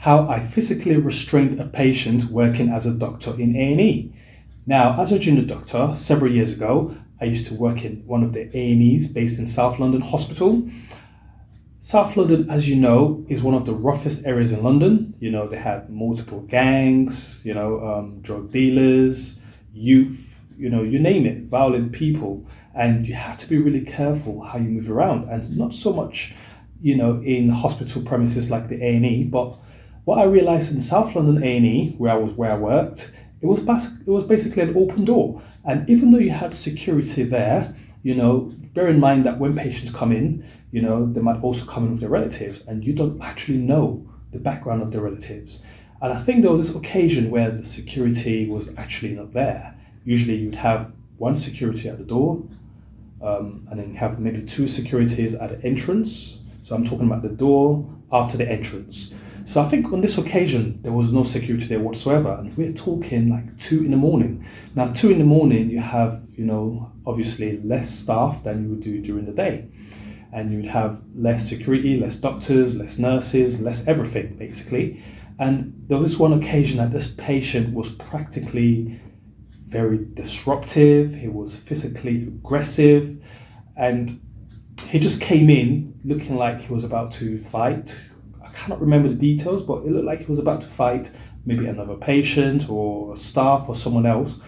how I physically restrained a patient working as a doctor in A&E. Now, as a junior doctor, several years ago, I used to work in one of the A&Es based in South London Hospital. South London, as you know, is one of the roughest areas in London. You know, they had multiple gangs, drug dealers, youth, you name it, violent people. And you have to be really careful how you move around, and not so much, in hospital premises like the A&E. But what I realized in South London A&E, where I worked, it was basically an open door. And even though you had security there, bear in mind that when patients come in, they might also come in with their relatives, and you don't actually know the background of their relatives. And I think there was this occasion where the security was actually not there. Usually you'd have one security at the door, and then you have maybe two securities at the entrance. So I'm talking about the door after the entrance. So I think on this occasion, there was no security there whatsoever. And we're talking like 2 a.m. Now, 2 a.m, you have, obviously less staff than you would do during the day. And you'd have less security, less doctors, less nurses, less everything, basically. And there was this one occasion that this patient was practically very disruptive. He was physically aggressive. And he just came in looking like he was about to fight. I cannot remember the details, but it looked like he was about to fight maybe another patient or staff or someone else.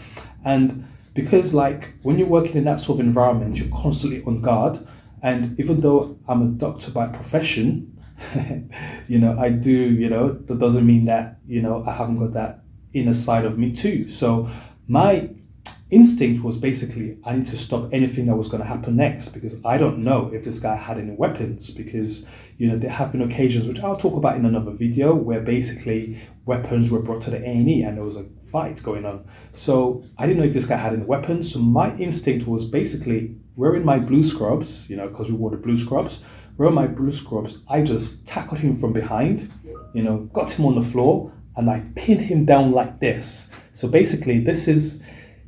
And because when you're working in that sort of environment, you're constantly on guard. And even though I'm a doctor by profession, I do, that doesn't mean that, I haven't got that inner side of me too. So my instinct was basically, I need to stop anything that was going to happen next, because I don't know if this guy had any weapons, because, there have been occasions, which I'll talk about in another video, where basically weapons were brought to the A&E and there was a fight going on. So I didn't know if this guy had any weapons. So my instinct was basically wearing my blue scrubs, because we wore the blue scrubs, wearing my blue scrubs, I just tackled him from behind, got him on the floor, and I pinned him down like this. So basically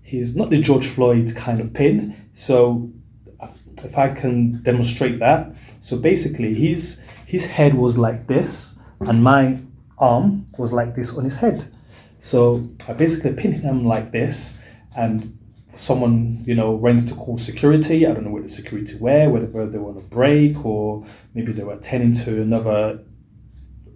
he's not the George Floyd kind of pin. So if I can demonstrate that. So basically his head was like this and my arm was like this on his head. So I basically pinned him like this, and someone, went to call security. I don't know what the security were, whether they were on a break or maybe they were attending to another,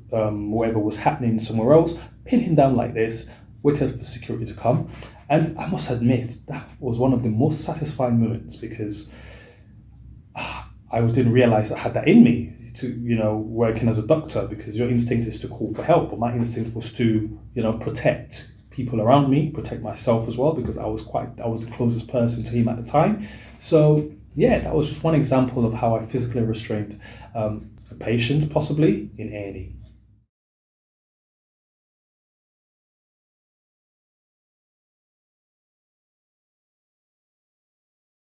whatever was happening somewhere else. Pinned him down like this, waited for security to come. And I must admit, that was one of the most satisfying moments, because I didn't realize I had that in me to, working as a doctor, because your instinct is to call for help. But my instinct was to, protect people around me, protect myself as well, because I was the closest person to him at the time. So yeah, that was just one example of how I physically restrained a patient, possibly in A&E.